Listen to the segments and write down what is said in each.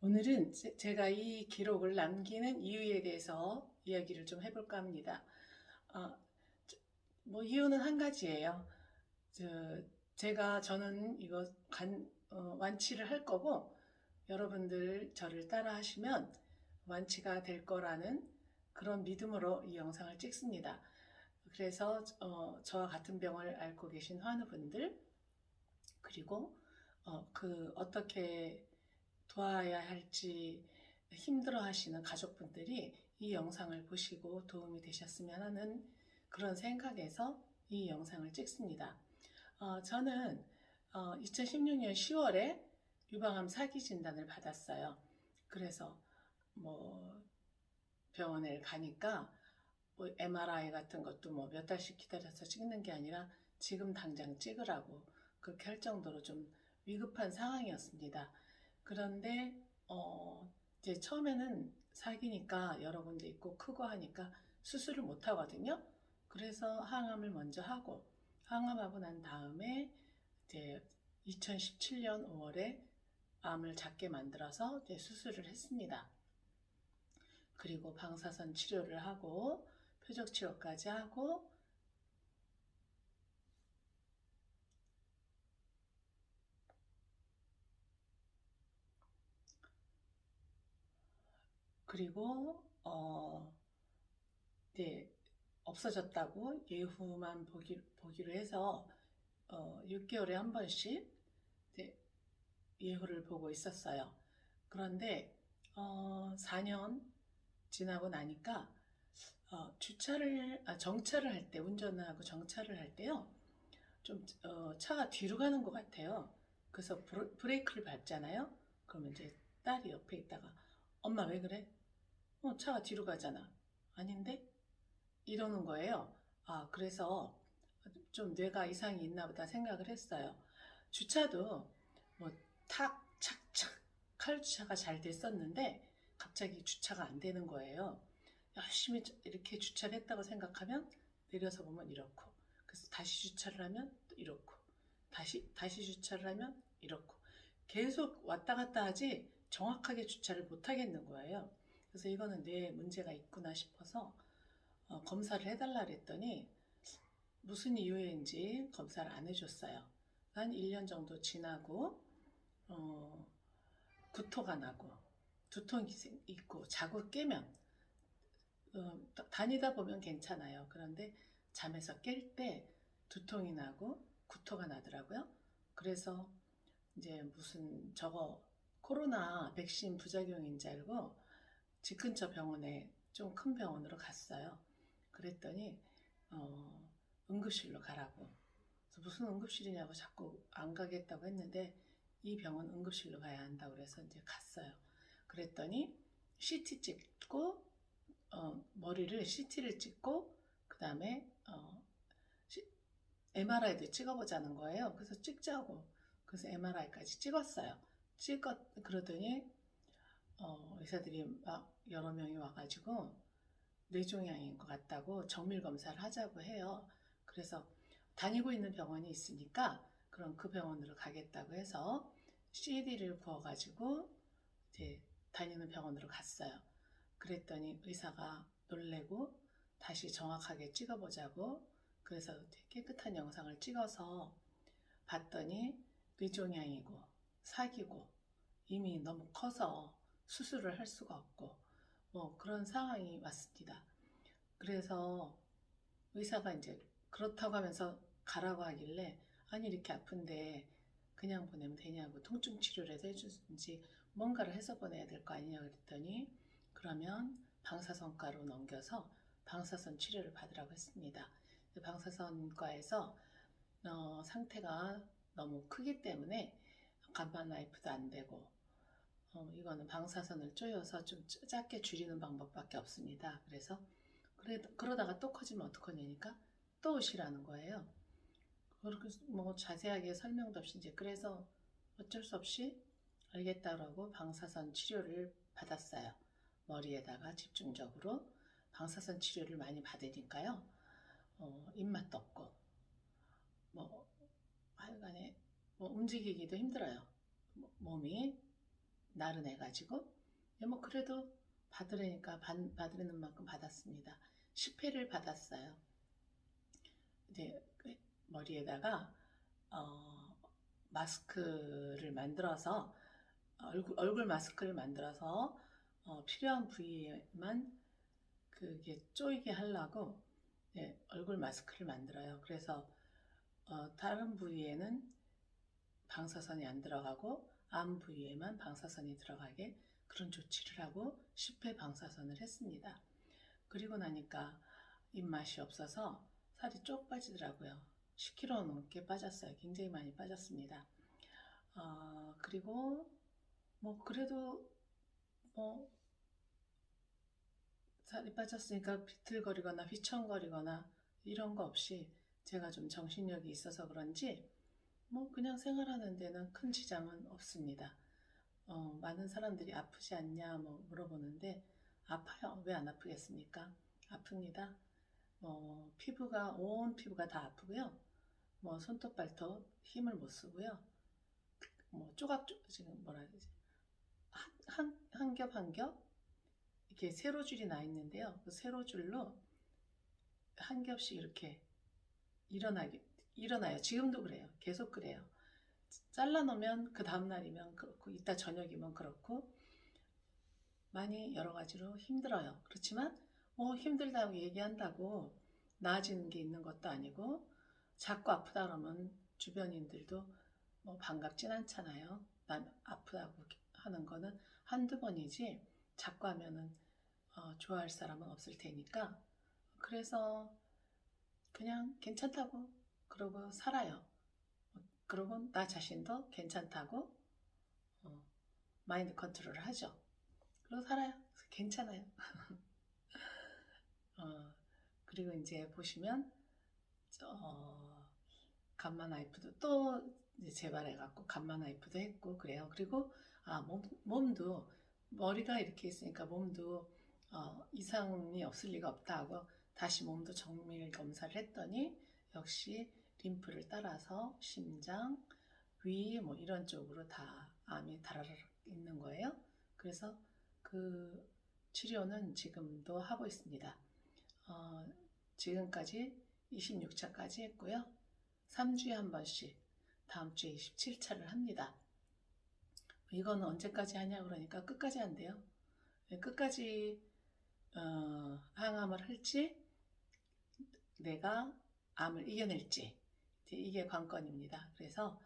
오늘은 제가 이 기록을 남기는 이유에 대해서 이야기를 좀 해볼까 합니다. 어, 이유는 한 가지예요. 저는 이거 완치를 할 거고, 여러분들 저를 따라 하시면 완치가 될 거라는 그런 믿음으로 이 영상을 찍습니다. 그래서 저와 같은 병을 앓고 계신 환우분들, 그리고 어떻게 도와야 할지 힘들어 하시는 가족분들이 이 영상을 보시고 도움이 되셨으면 하는 그런 생각에서 이 영상을 찍습니다. 저는 2016년 10월에 유방암 사기 진단을 받았어요. 그래서 뭐 병원에 가니까 뭐 MRI 같은 것도 뭐 몇 달씩 기다려서 찍는 게 아니라 지금 당장 찍으라고 그렇게 할 정도로 좀 위급한 상황이었습니다. 그런데 이제 처음에는 사기니까 여러 군데 있고 크고 하니까 수술을 못 하거든요. 그래서 항암을 먼저 하고 항암하고 난 다음에 이제 2017년 5월에 암을 작게 만들어서 이제 수술을 했습니다. 그리고 방사선 치료를 하고 표적 치료까지 하고 그리고 이제 없어졌다고 예후만 보기로 해서 6개월에 한 번씩 이제 예후를 보고 있었어요. 그런데 4년 지나고 나니까 정차를 할 때, 운전하고 정차를 할 때요, 좀 차가 뒤로 가는 것 같아요. 그래서 브레이크를 밟잖아요. 그러면 이제 딸이 옆에 있다가 엄마 왜 그래? 차가 뒤로 가잖아. 아닌데? 이러는 거예요. 그래서 좀 뇌가 이상이 있나 보다 생각을 했어요. 주차도 뭐 탁, 착착 칼 주차가 잘 됐었는데 갑자기 주차가 안 되는 거예요. 열심히 이렇게 주차를 했다고 생각하면 내려서 보면 이렇고, 그래서 다시 주차를 하면 또 이렇고, 다시 주차를 하면 이렇고, 계속 왔다 갔다 하지 정확하게 주차를 못 하겠는 거예요. 그래서 이거는 뇌에 문제가 있구나 싶어서 검사를 해달라 그랬더니 무슨 이유인지 검사를 안 해줬어요. 한 1년 정도 지나고 어, 구토가 나고 두통이 있고 자고 깨면 다니다 보면 괜찮아요. 그런데 잠에서 깰 때 두통이 나고 구토가 나더라고요. 그래서 이제 무슨 저거 코로나 백신 부작용인 줄 알고 집 근처 병원에 좀 큰 병원으로 갔어요. 그랬더니 응급실로 가라고. 그래서 무슨 응급실이냐고 자꾸 안 가겠다고 했는데 이 병원 응급실로 가야 한다고 그래서 이제 갔어요. 그랬더니 CT 찍고 머리를 CT를 찍고 그 다음에 MRI도 찍어보자는 거예요. 그래서 찍자고. 그래서 MRI까지 찍었어요. 그러더니 의사들이 막 여러 명이 와가지고 뇌종양인 것 같다고 정밀 검사를 하자고 해요. 그래서 다니고 있는 병원이 있으니까 그럼 그 병원으로 가겠다고 해서 CD를 부어가지고 이제 다니는 병원으로 갔어요. 그랬더니 의사가 놀래고 다시 정확하게 찍어보자고 그래서 깨끗한 영상을 찍어서 봤더니 뇌종양이고 사기고 이미 너무 커서 수술을 할 수가 없고 뭐 그런 상황이 왔습니다. 그래서 의사가 이제 그렇다고 하면서 가라고 하길래 아니 이렇게 아픈데 그냥 보내면 되냐고 통증 치료를 해주든지 뭔가를 해서 보내야 될 거 아니냐 그랬더니 그러면 방사선과로 넘겨서 방사선 치료를 받으라고 했습니다. 방사선과에서 상태가 너무 크기 때문에 간판 나이프도 안 되고 이거는 방사선을 쪼여서 좀 작게 줄이는 방법밖에 없습니다. 그래서 그러다가 또 커지면 어떡하냐니까 또 오시라는 거예요. 그렇게 뭐 자세하게 설명도 없이 이제 그래서 어쩔 수 없이 알겠다라고 방사선 치료를 받았어요. 머리에다가 집중적으로 방사선 치료를 많이 받으니까요. 입맛도 없고 뭐 하여간에 뭐 움직이기도 힘들어요. 몸이 나른해가지고 뭐 그래도 받으려니까 받으려는 만큼 받았습니다. 10회를 받았어요. 이제 머리에다가 마스크를 만들어서 얼굴 마스크를 만들어서 필요한 부위에만 그게 쪼이게 하려고 얼굴 마스크를 만들어요. 그래서 다른 부위에는 방사선이 안 들어가고 암 부위에만 방사선이 들어가게 그런 조치를 하고 10회 방사선을 했습니다. 그리고 나니까 입맛이 없어서 살이 쭉 빠지더라고요. 10kg 넘게 빠졌어요. 굉장히 많이 빠졌습니다. 그리고 뭐 그래도 뭐 살이 빠졌으니까 비틀거리거나 휘청거리거나 이런 거 없이 제가 좀 정신력이 있어서 그런지 뭐 그냥 생활하는 데는 큰 지장은 없습니다. 많은 사람들이 아프지 않냐 뭐 물어보는데 아파요. 왜 안 아프겠습니까? 아픕니다. 피부가 온 피부가 다 아프고요. 뭐 손톱 발톱 힘을 못 쓰고요. 뭐 지금 뭐라 해야 되지? 한 겹 한 겹 이렇게 세로줄이 나 있는데요. 그 세로줄로 한 겹씩 이렇게 일어나요. 지금도 그래요. 계속 그래요. 잘라놓으면 그 다음날이면 그렇고 이따 저녁이면 그렇고 많이 여러 가지로 힘들어요. 그렇지만 뭐 힘들다고 얘기한다고 나아지는 게 있는 것도 아니고 자꾸 아프다 그러면 주변인들도 뭐 반갑진 않잖아요. 난 아프다고 하는 거는 한두 번이지 자꾸 하면은 좋아할 사람은 없을 테니까 그래서 그냥 괜찮다고 그러고 살아요. 그러고 나 자신도 괜찮다고 마인드 컨트롤을 하죠. 그러고 살아요. 괜찮아요. 그리고 이제 보시면 감마 나이프도 또 이제 재발해갖고 감마 나이프도 했고 그래요. 그리고 몸도 머리가 이렇게 있으니까 몸도 이상이 없을 리가 없다 하고 다시 몸도 정밀 검사를 했더니 역시 림프를 따라서 심장, 위 뭐 이런 쪽으로 다 암이 다라락 있는 거예요. 그래서 그 치료는 지금도 하고 있습니다. 지금까지 26차까지 했고요. 3주에 한 번씩 다음 주에 27차를 합니다. 이거는 언제까지 하냐 그러니까 끝까지 한대요. 끝까지 항암을 할지 내가 암을 이겨낼지 이게 관건입니다. 그래서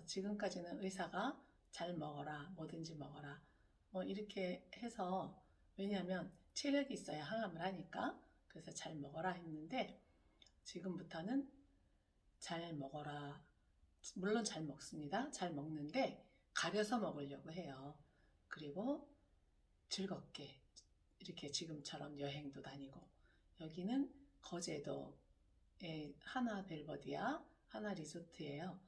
지금까지는 의사가 잘 먹어라 뭐든지 먹어라 뭐 이렇게 해서 왜냐하면 체력이 있어야 항암을 하니까 그래서 잘 먹어라 했는데 지금부터는 잘 먹어라 물론 잘 먹습니다. 잘 먹는데 가려서 먹으려고 해요. 그리고 즐겁게 이렇게 지금처럼 여행도 다니고 여기는 거제도의 하나 벨버디아 하나 리조트예요.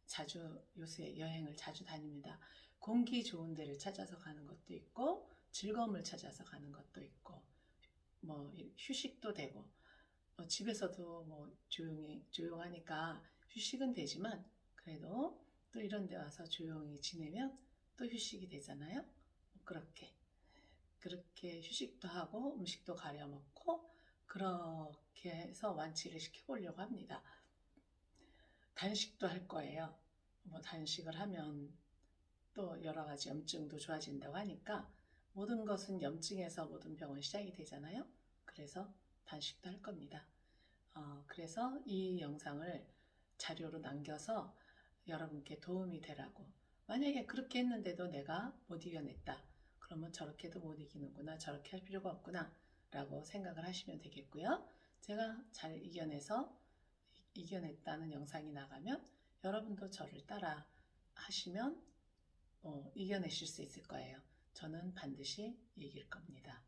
자주 요새 여행을 자주 다닙니다. 공기 좋은 데를 찾아서 가는 것도 있고 즐거움을 찾아서 가는 것도 있고 뭐 휴식도 되고 집에서도 뭐 조용하니까 휴식은 되지만 그래도 또 이런 데 와서 조용히 지내면 또 휴식이 되잖아요. 그렇게 휴식도 하고 음식도 가려 먹고 그렇게 해서 완치를 시켜보려고 합니다. 단식도 할 거예요. 뭐 단식을 하면 또 여러 가지 염증도 좋아진다고 하니까 모든 것은 염증에서 모든 병은 시작이 되잖아요. 그래서 단식도 할 겁니다. 그래서 이 영상을 자료로 남겨서 여러분께 도움이 되라고 만약에 그렇게 했는데도 내가 못 이겨냈다. 그러면 저렇게도 못 이기는구나. 저렇게 할 필요가 없구나. 라고 생각을 하시면 되겠고요. 제가 잘 이겨냈다는 영상이 나가면 여러분도 저를 따라 하시면 이겨내실 수 있을 거예요. 저는 반드시 이길 겁니다.